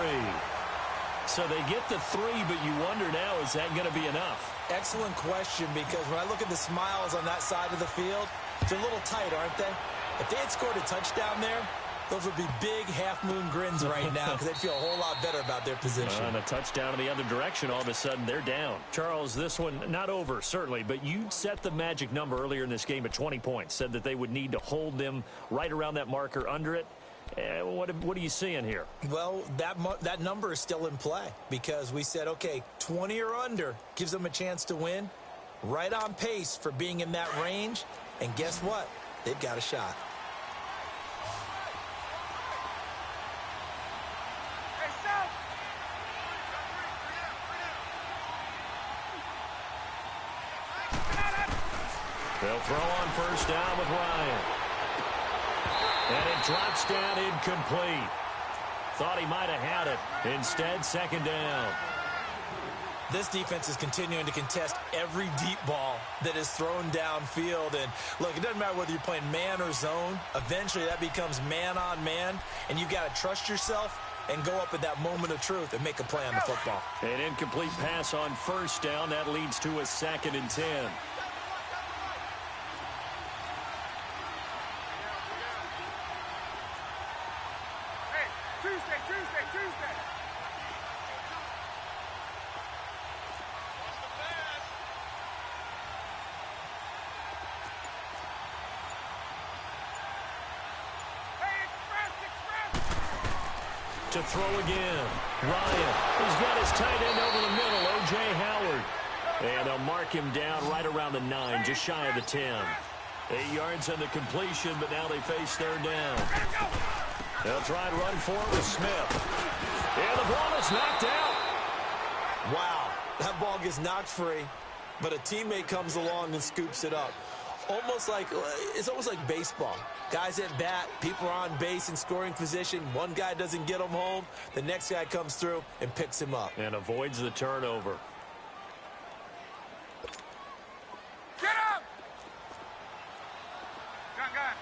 So they get the 3, but you wonder now, is that going to be enough? Excellent question, because when I look at the smiles on that side of the field, they're a little tight, aren't they? If they had scored a touchdown there, those would be big half-moon grins right now because they'd feel a whole lot better about their position. And a touchdown in the other direction, all of a sudden they're down. Charles, this one not over, certainly, but you set the magic number earlier in this game at 20 points, said that they would need to hold them right around that marker under it. What are you seeing here? Well, that number is still in play because we said, okay, 20 or under gives them a chance to win. Right on pace for being in that range. And guess what? They've got a shot. They'll throw on first down with Ryan. And it drops down incomplete. Thought he might have had it. Instead, second down. This defense is continuing to contest every deep ball that is thrown downfield. And, look, it doesn't matter whether you're playing man or zone. Eventually, that becomes man-on-man, and you've got to trust yourself and go up at that moment of truth and make a play on the football. An incomplete pass on first down. That leads to a 2nd and 10. Hey, Tuesday. To throw again. Ryan. He's got his tight end over the middle, O.J. Howard. And they'll mark him down right around the 9, just shy of the 10. 8 yards on the completion, but now they face third down. They'll try and run for it with Smith. And the ball is knocked out. Wow, that ball gets knocked free, but a teammate comes along and scoops it up. It's almost like baseball. Guys at bat, people are on base in scoring position. One guy doesn't get him home. The next guy comes through and picks him up. And avoids the turnover. Get up! Gun.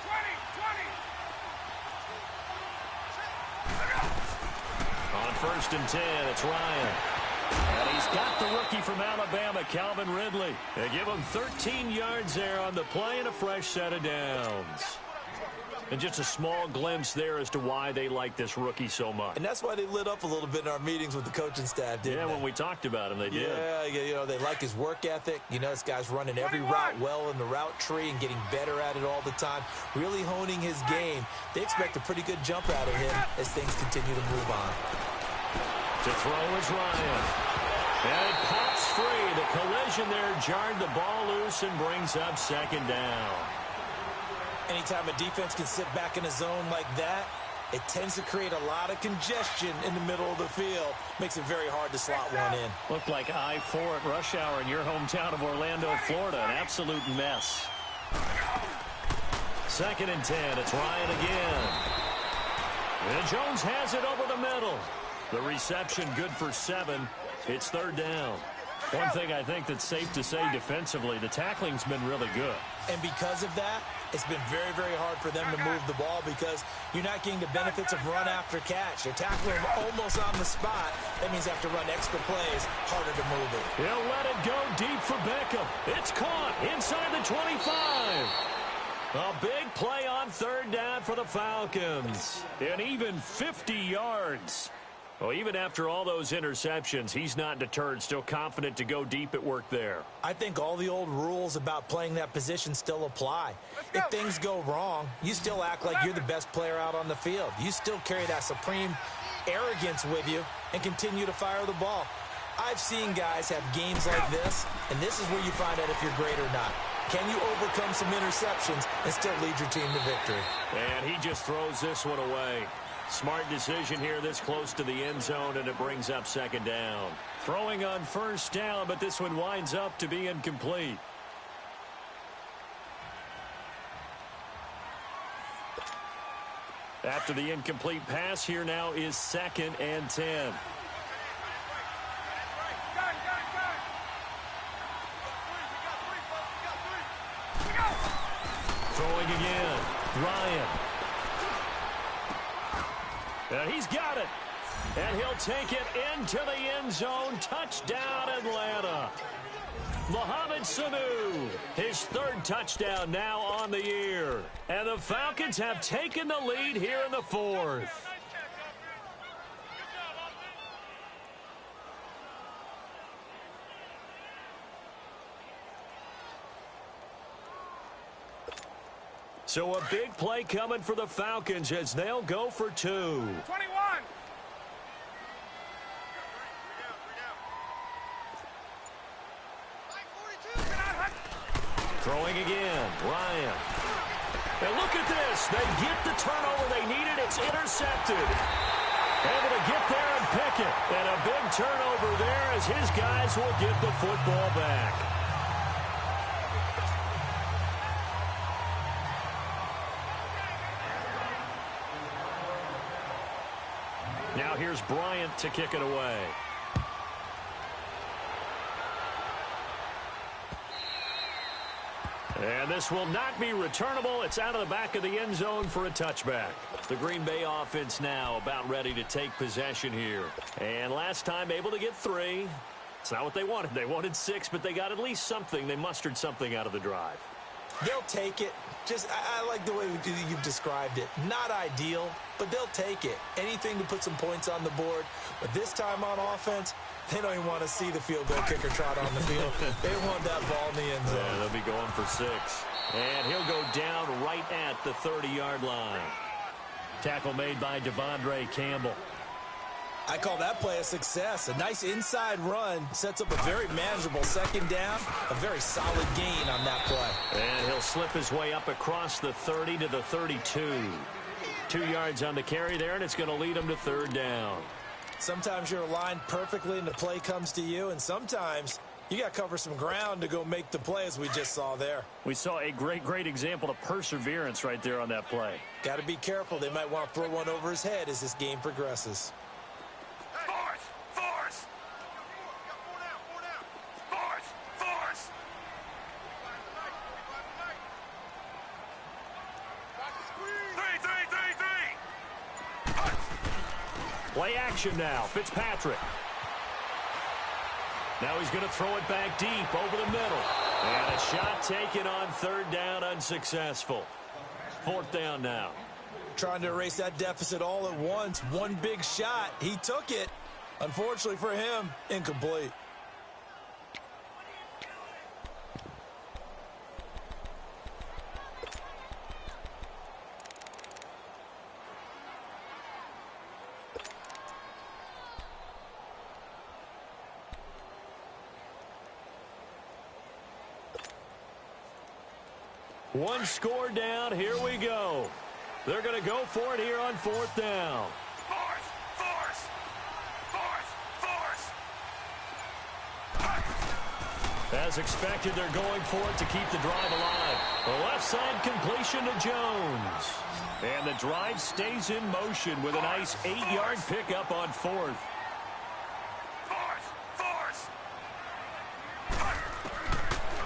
20. On 1st and 10, it's Ryan. And he's got the rookie from Alabama, Calvin Ridley. They give him 13 yards there on the play and a fresh set of downs. And just a small glimpse there as to why they like this rookie so much. And that's why they lit up a little bit in our meetings with the coaching staff, didn't they? Yeah, when we talked about him, they did. Yeah, they like his work ethic. This guy's running every route well in the route tree and getting better at it all the time, really honing his game. They expect a pretty good jump out of him as things continue to move on. To throw is Ryan. And it pops free. The collision there jarred the ball loose and brings up second down. Anytime a defense can sit back in a zone like that, it tends to create a lot of congestion in the middle of the field. Makes it very hard to slot one in. Looked like I-4 at rush hour in your hometown of Orlando, Florida. An absolute mess. 2nd and 10. It's Ryan again. And Jones has it over the middle. The reception good for 7. It's third down. One thing I think that's safe to say defensively, the tackling's been really good. And because of that, it's been very, very hard for them to move the ball because you're not getting the benefits of run after catch. They're tackling him almost on the spot. That means they have to run extra plays, harder to move it. He'll let it go deep for Beckham. It's caught inside the 25. A big play on third down for the Falcons. And even 50 yards. Well, even after all those interceptions, he's not deterred, still confident to go deep at work there. I think all the old rules about playing that position still apply. If things go wrong, you still act like you're the best player out on the field. You still carry that supreme arrogance with you and continue to fire the ball. I've seen guys have games like this, and this is where you find out if you're great or not. Can you overcome some interceptions and still lead your team to victory? And he just throws this one away. Smart decision here this close to the end zone, and it brings up second down. Throwing on first down, but this one winds up to be incomplete. After the incomplete pass, here now is 2nd and 10. Throwing again. Ryan. And he's got it. And he'll take it into the end zone. Touchdown, Atlanta. Mohamed Sanu, his 3rd touchdown now on the year. And the Falcons have taken the lead here in the 4th. So a big play coming for the Falcons as they'll go for 2. 21. Throwing again, Ryan. And look at this. They get the turnover they needed. It's intercepted. Able to get there and pick it. And a big turnover there as his guys will get the football back. Now here's Bryant to kick it away. And this will not be returnable. It's out of the back of the end zone for a touchback. The Green Bay offense now about ready to take possession here. And last time able to get 3. It's not what they wanted. They wanted 6, but they got at least something. They mustered something out of the drive. They'll take it. I like the way you've described it. Not ideal, but they'll take it. Anything to put some points on the board. But this time on offense, they don't even want to see the field goal kicker trot on the field. They want that ball in the end zone. Yeah, they'll be going for 6. And he'll go down right at the 30-yard line. Tackle made by Devondre Campbell. I call that play a success. A nice inside run sets up a very manageable second down. A very solid gain on that play. And he'll slip his way up across the 30 to the 32. 2 yards on the carry there, and it's going to lead him to 3rd down. Sometimes you're aligned perfectly and the play comes to you, and sometimes you got to cover some ground to go make the play, as we just saw there. We saw a great example of perseverance right there on that play. Got to be careful. They might want to throw one over his head as this game progresses. Play action now. Fitzpatrick. Now he's going to throw it back deep over the middle. And a shot taken on 3rd down, unsuccessful. 4th down now. Trying to erase that deficit all at once. One big shot. He took it. Unfortunately for him, incomplete. One score down. Here we go. They're going to go for it here on 4th down. As expected, they're going for it to keep the drive alive. The left side completion to Jones. And the drive stays in motion with a nice 8-yard pickup on 4th.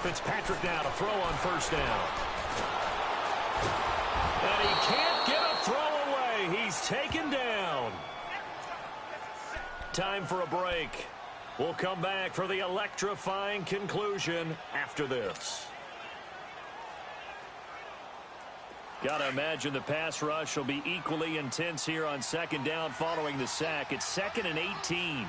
Fitzpatrick now to throw on 1st down. And he can't get a throw away. He's taken down. Time for a break. We'll come back for the electrifying conclusion after this. Got to imagine the pass rush will be equally intense here on 2nd down following the sack. It's 2nd and 18.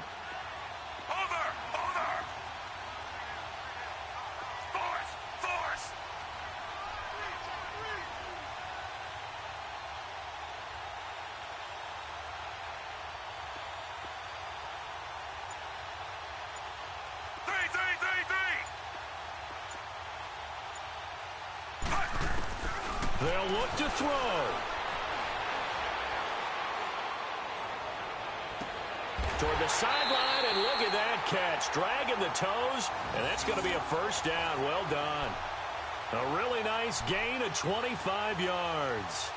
They'll look to throw. Toward the sideline, and look at that catch. Dragging the toes, and that's going to be a 1st down. Well done. A really nice gain of 25 yards.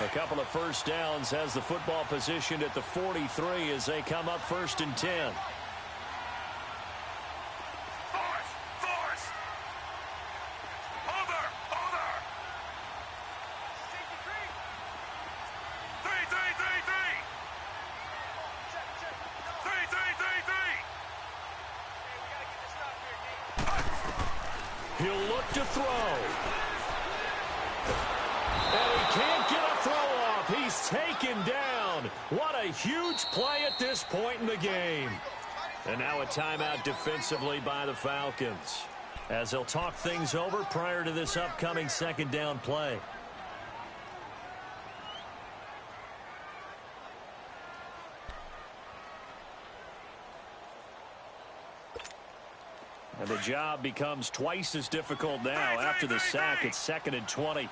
A couple of 1st downs has the football positioned at the 43 as they come up 1st and 10. He'll look to throw. And he can't get a throw off. He's taken down. What a huge play at this point in the game. And now a timeout defensively by the Falcons, as they'll talk things over prior to this upcoming 2nd down play. And the job becomes twice as difficult now after the sack. It's 2nd and 20.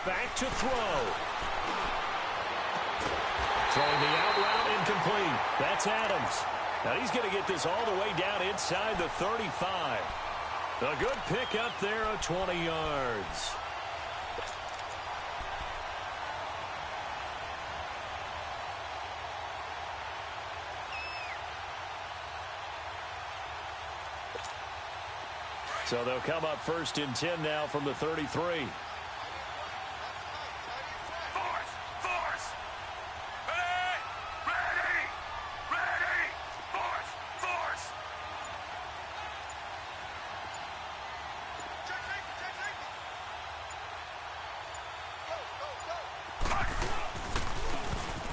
back to throw. Throwing the out route incomplete. That's Adams. Now he's going to get this all the way down inside the 35. A good pick up there of 20 yards. So they'll come up first and 10 now from the 33.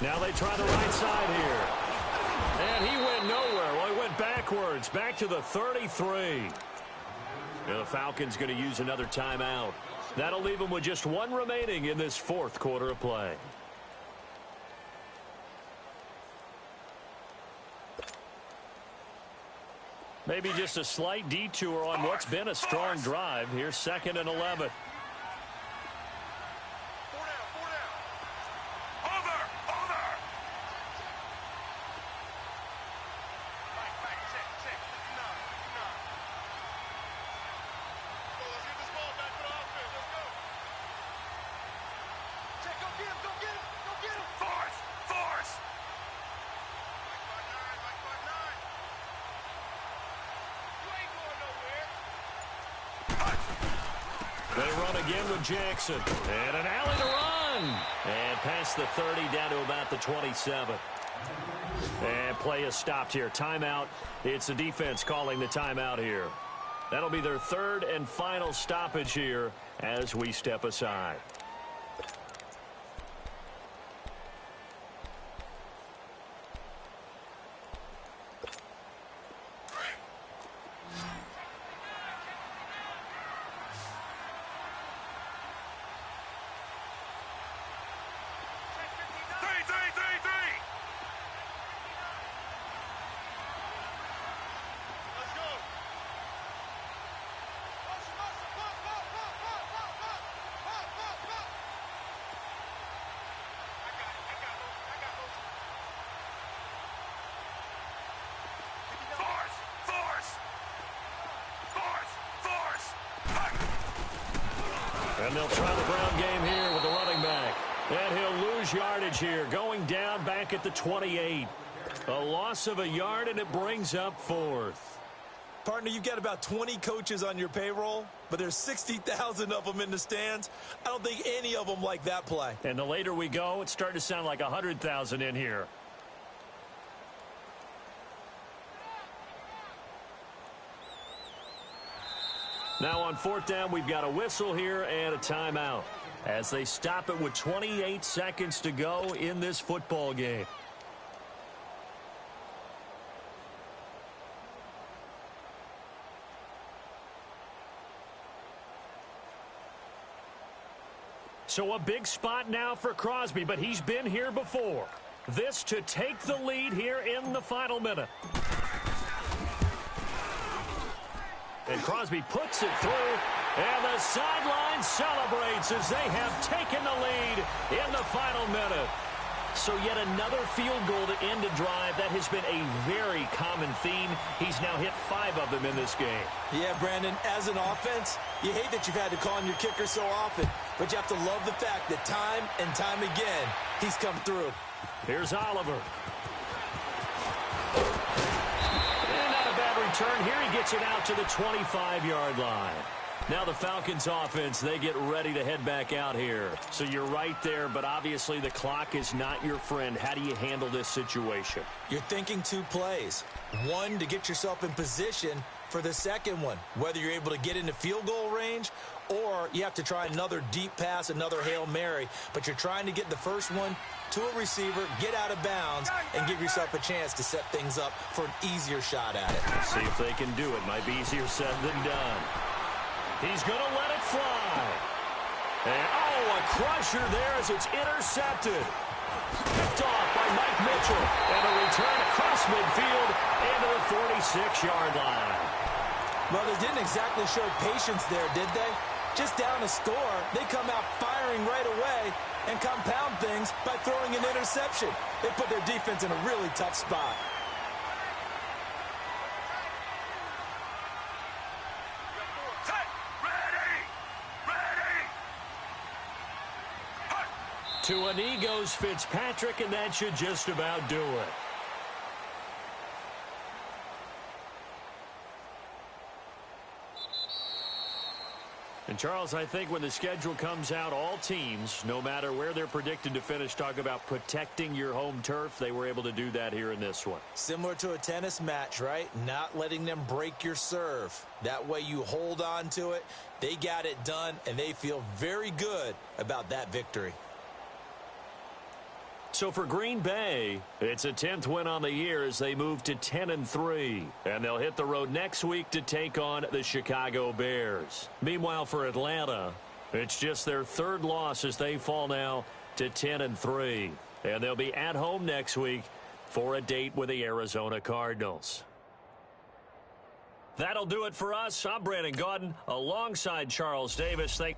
Now they try the right side here. And he went nowhere. Well, he went backwards, back to the 33. Now the Falcons going to use another timeout. That'll leave them with just one remaining in this fourth quarter of play. Maybe just a slight detour on what's been a strong drive. Here's 2nd and 11. They run again with Jackson. And an alley to run. And past the 30 down to about the 27. And play is stopped here. Timeout. It's the defense calling the timeout here. That'll be their third and final stoppage here as we step aside. And they'll try the ground game here with the running back. And he'll lose yardage here, going down back at the 28. A loss of a yard, and it brings up 4th. Partner, you've got about 20 coaches on your payroll, but there's 60,000 of them in the stands. I don't think any of them like that play. And the later we go, it's starting to sound like 100,000 in here. Now on 4th down, we've got a whistle here and a timeout as they stop it with 28 seconds to go in this football game. So a big spot now for Crosby, but he's been here before. This to take the lead here in the final minute. And Crosby puts it through, and the sideline celebrates as they have taken the lead in the final minute. So yet another field goal to end a drive. That has been a very common theme. He's now hit 5 of them in this game. Yeah, Brandon, as an offense, you hate that you've had to call on your kicker so often, but you have to love the fact that time and time again, he's come through. Here's Oliver. Turn here, he gets it out to the 25-yard line. Now the Falcons offense, they get ready to head back out here. So you're right there, but obviously the clock is not your friend. How do you handle this situation? You're thinking 2 plays. One, to get yourself in position for the second one, whether you're able to get into field goal range or you have to try another deep pass, another Hail Mary, but you're trying to get the first one to a receiver, get out of bounds, and give yourself a chance to set things up for an easier shot at it. Let's see if they can do it. Might be easier said than done. He's going to let it fly. And, oh, a crusher there as it's intercepted. Picked off by Mike Mitchell. And a return across midfield into the 46-yard line. Well, they didn't exactly show patience there, did they? Just down a score, they come out firing right away and compound things by throwing an interception. They put their defense in a really tough spot. To a knee goes Fitzpatrick, and that should just about do it. And, Charles, I think when the schedule comes out, all teams, no matter where they're predicted to finish, talk about protecting your home turf. They were able to do that here in this one. Similar to a tennis match, right? Not letting them break your serve. That way you hold on to it. They got it done, and they feel very good about that victory. So for Green Bay, it's a 10th win on the year as they move to 10-3. And they'll hit the road next week to take on the Chicago Bears. Meanwhile, for Atlanta, it's just their third loss as they fall now to 10-3. And they'll be at home next week for a date with the Arizona Cardinals. That'll do it for us. I'm Brandon Gaudin alongside Charles Davis. Thank